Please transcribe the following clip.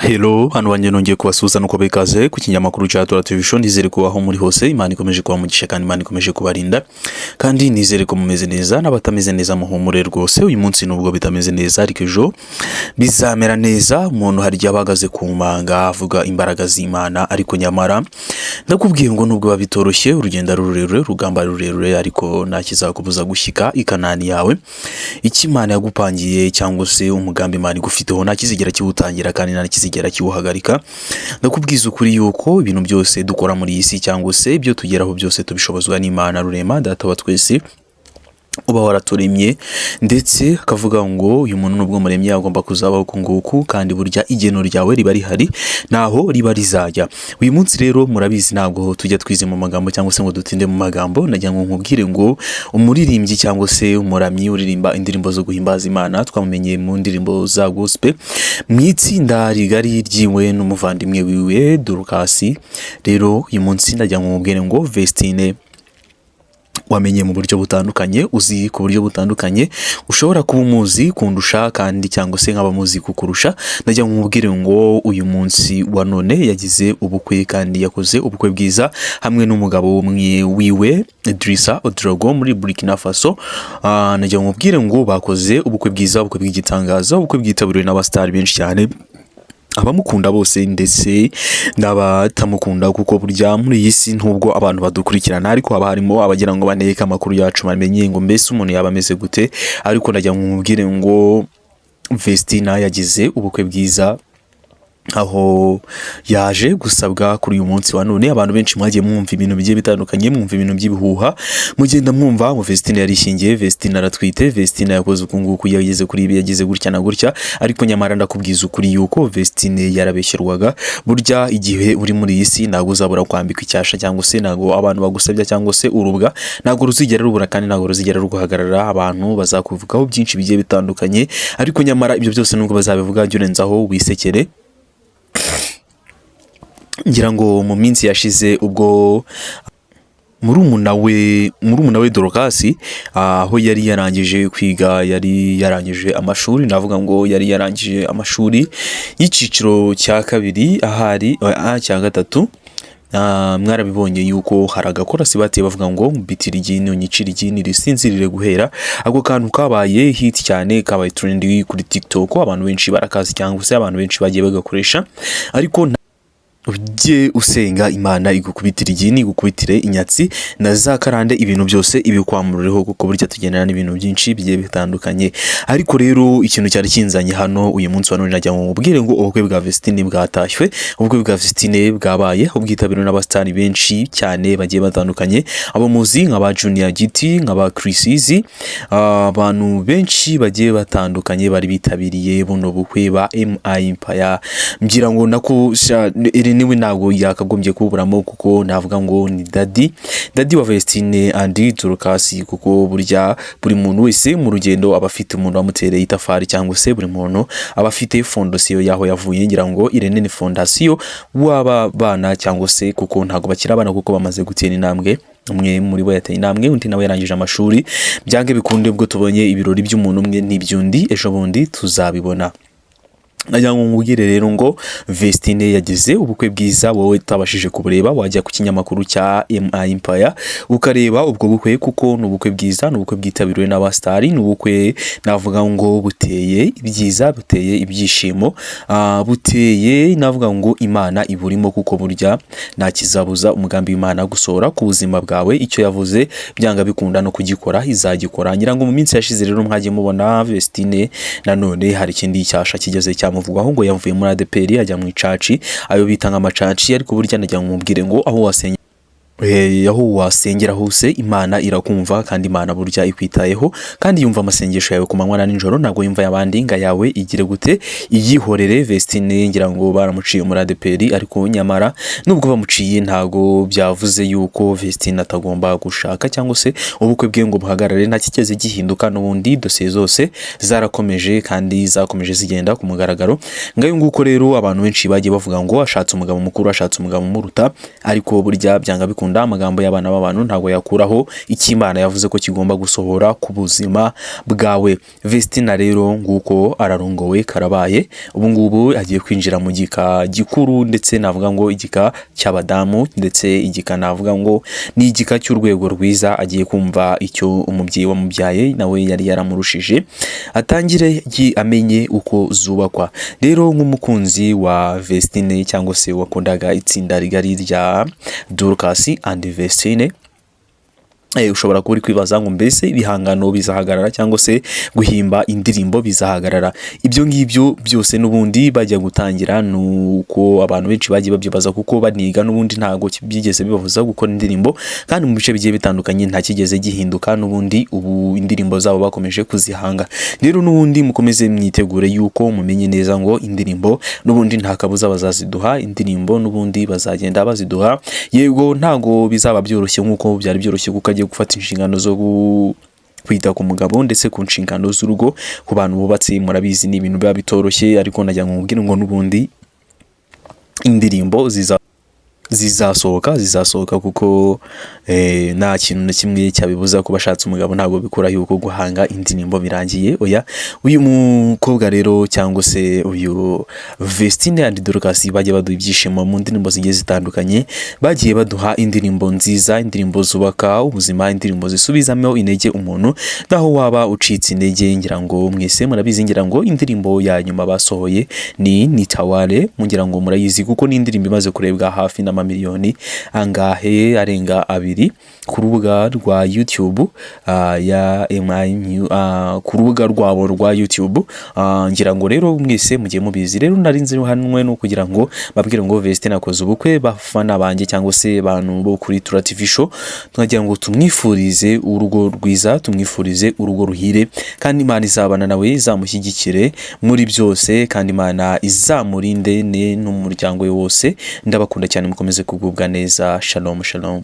Hello, hano wanjye nongeye kubasuhuza nuko bekaze ku kinyamakuru cya Tora TV. Nizere ko aho muri hose Imana ikomeje kubamugisha kandi Imana ikomeje kubarinda, kandi nizere ko mumeze neza n'abatameze neza muhumure rwose. Uyu munsi nubwo bitameze neza ariko ejo bizamera neza. Umuntu hari yabagaze ku manga avuga imbaraga z'Imana, ariko nyamara ndakubwiye ngo nubwo babitoroshye, urugendo rurerure, rugamba rurerure, ariko ntakizakubuza gushyika ikanani yawe. Ikimana yagupangiye cyangwa se umugambi Imana igufiteho ntakizigera kiwutangira kandi ntakizigera kiwuhagarika. Ndakubwiza ukuri yuko ibintu byose dukora muri iyi si cyangwa se ibyo tugeraho byose tubishobozwa n'Imana rurema data wa twese uba waraturemye, ndetse akavuga ngo uyu muntu nubwo muremye agomba kuzabaho kunguku, kandi burya igeno ryawe riba rihari naho riba rizajya. Uyu munsi rero murabizi ntabwo tujya twize mu magambo cyangwa se ngo dutinde mu magambo. Nagira ngo nkubwire ngo umuririmbyi cyangwa se umuramyi uririmba indirimbo zo guhimbaza Imana twamumenye mu ndirimbo za gospel mu itsinda rigari ryiwe n'umuvandimwe wiwe Buratashye. Rero uyu munsi nagira ngo nkubwire ngo Vestine wamenye mu buryo butandukanye, uzi ku buryo butandukanye, ushobora kuba umuzi kundusha kandi cyangwa se nkaba muzi kukurusha. Najya nkubwire ngo uyu munsi wa none yagize ubukwe, kandi yakoze ubukwe bwiza hamwe n'umugabo wiwe Idrissa Odrogo muri Burkina Faso. Najya nkubwire ngo bakoze ubukwe bwiza, ubukwe bw'igitangaza, ubukwe bwitabiriwe n'abastari benshi cyane, abamukunda bose ndetse n'abatamukunda, kuko burya muri iyi si ntubwo abantu badukurikirana ariko haba harimo abagira ngo baneke amakuru yacu bamenye ngo mbese umuntu yaba ameze gute. Ariko najya nkubwire ngo Vestine yagize ubukwe bwiza, aho yaje gusabwa kuri uyu munsi wa none. Abantu benshi mwagiye mwumva ibintu bigiye bitandukanye, mwumva ibintu by'ibihuha, mugenda mwumva ngo Vestine yarishingiye, Vestine aratwite, Vestine yakoze ukunguku, yageze kuri ibi, yagize gutya na gutya. Ariko nyamara ndakubwiza ukuri yuko Vestine yarabeshyerwaga. Burya igihe uri muri iyi si ntabwo uzabura kwambika icyasha, cyangwa se ntabwo abantu bagusebya cyangwa se urubwa ntabwo ruzigera rubura, kandi ntabwo ruzigera ruguhagarara. Abantu bazakuvugaho byinshi bigiye bitandukanye, ariko nyamara ibyo byose nubwo bazabivuga jya urenzaho wisekere. Ngira ngo mu minsi yashize ubwo murumuna we Buratashye aho yari yarangije kwiga, yari yarangije amashuri, navuga ngo yari yarangije amashuri y'iciciro cya kabiri, ahari cya gatatu. Mwarabibonye yuko hari agakorasi bateye bavuga ngo mbitira Ijyini unyicira Ijyini risinzirire guhera. Ako kantu kabaye hit cyane, kabaye trendy kuri TikTok, abantu benshi barakazi cyangwa se abantu benshi bagiye bagakoresha. Ariko ujye usenga Imana igukubitira Ijyini, igukubitire inyatsi na za karande, ibintu byose ibikwamurireho, kuko burya tugendana n'ibintu byinshi bigiye bitandukanye. Ariko rero ikintu cyari kinzanye hano uyu munsi wa none, najya mubwire ngo ubukwe bwa Vestine bwatashywe. Ubukwe bwa Vestine bwabaye ubwitabiriwe n'abastari benshi cyane bagiye batandukanye, abo muzi nk'aba Junior Giti, nk'aba Chrisizi, abantu benshi bagiye batandukanye bari bitabiriye buno bukwe ba Empire. Ngira ngo nako niwe ntabwo yakagombye kuburamo, kuko navuga ngo ni daddy wa Vestine andi Buratashye, kuko burya buri muntu wese mu rugendo aba afite umuntu wamutereye itafari, cyangwa se buri muntu aba afite fondasiyo yaho yavuye. Ngira ngo Irene ni fondasiyo waba bana, cyangwa se kuko ntabwo bakira abana kuko bamaze gutera intambwe. Umwe muri bo yateye intambwe, undi nawe yarangije amashuri. Byange bikunde ubwo tubonye ibirori by'umuntu umwe n'ibyundi ejo bundi tuzabibona. Najya nkubwire rero ngo Vestine yagize ubukwe bwiza. Wowe utabashije kubureba wajya ku kinyamakuru cya Empire ukareba ubwo bukwe, kuko ni ubukwe bwiza, ni ubukwe bwitabiriwe n'abastari, ni ubukwe navuga ngo buteye ibyiza, buteye ibyishimo, buteye navuga ngo Imana iburimo, kuko burya nta kizabuza umugambi w'Imana gusohora ku buzima bwawe. Icyo yavuze byanga bikunda no kugikora izagikora. Ngira ngo mu minsi yashize rero mwagiye mubona Vestine nanone hari ikindi cyasha kigeze cyamuvugwaho ngo yavuye muri ADPR ajya mu icaci, ayo bita nk'amacaci. Ariko burya najya nkubwire ngo aho wasengera hose Imana irakumva, kandi Imana burya ikwitayeho, kandi yumva amasengesho yawe ku manywa na nijoro. Ntabwo yumva yabandi nga yawe igire gute iyihorere. Vestine ngira ngo baramuciye muri ADPR, ariko nyamara nubwo bamuciye ntabwo byavuze yuko Vestine atagomba gushaka, cyangwa se ubukwe bwe ngo buhagarare. Nta kigeze gihinduka, n'ubundi dosiye zose zarakomeje kandi zakomeje zigenda ku mugaragaro. Ngayo nguko rero abantu benshi bagiye bavuga ngo ashatse umugabo mukuru, ashatse umugabo muruta, ariko burya byanga bikunda byakunda amagambo y'abana b'abantu ntabwo yakuraho icyo Imana yavuze ko kigomba gusohora ku buzima bwawe. Vestine rero nguko ararongowe karabaye, ubu ngubu agiye kwinjira mu gika gikuru ndetse navuga ngo igika cy'abadamu, ndetse igika navuga ngo ni igika cy'urwego rwiza. Agiye kumva icyo umubyeyi wamubyaye nawe yari yaramurushije, atangire amenye uko zubakwa. Rero nk'umukunzi wa Vestine cyangwa se wakundaga itsinda rigari rya Dorcas and Vestine, ushobora kuba uri kwibaza ngo mbese ibihangano bizahagarara cyangwa se guhimba indirimbo bizahagarara. Ibyo ngibyo byose n'ubundi bajya gutangira nuko abantu benshi bagiye babyibaza, kuko baniga n'ubundi ntago byigeze bibavuza gukora indirimbo, kandi mu bice bigiye bitandukanye nta kigeze gihinduka, n'ubundi ubu indirimbo zabo bakomeje kuzihanga. Rero n'ubundi mukomeze mwitegure yuko mumenye neza ngo indirimbo n'ubundi nta kabuza bazaziduha, indirimbo n'ubundi bazagenda baziduha. Yego ntago bizaba byoroshye nkuko byari byoroshye, kuko agiye gufata inshingano zo kwita ku mugabo ndetse ku nshingano z'urugo. Ku bantu bubatse murabizi ni ibintu biba bitoroshye, ariko najya nkubwira ngo n'ubundi indirimbo zizasohoka kuko nta kintu na kimwe cyabibuza kuba ashatse umugabo, ntabwo bikora yuko guhanga indirimbo birangiye. Oya, uyu mukobwa rero cyangwa se uyu Vestine and Dorcas bagiye baduha ibyishimo mu ndirimbo zigiye zitandukanye, bagiye baduha indirimbo nziza, indirimbo zubaka ubuzima, indirimbo zisubizamo intege umuntu naho waba ucitse intege. Ngira ngo mwese murabizi, ngira ngo indirimbo ya nyuma basohoye ni Nitawale, ngira ngo murayizi kuko ni indirimbo imaze kurebwa hafi n'amamiliyoni angahe arenga 2 ku rubuga rwa YouTube ya ku rubuga rwabo rwa YouTube. Ngira ngo rero mwese mugiye mubizi. Rero narinze hanwe no kugira ngo babwire ngo Vestine akoze ubukwe, bafana banjye cyangwa se abantu bo kuri Tura TV show, twagira ngo tumwifurize urugo rwiza, tumwifurize urugo ruhire, kandi Imana izabana nawe, izamushyigikire muri byose, kandi Imana izamurinde n'umuryango we wose. Ndabakunda cyane, mukomeze kugubwa neza. Shalom shalom.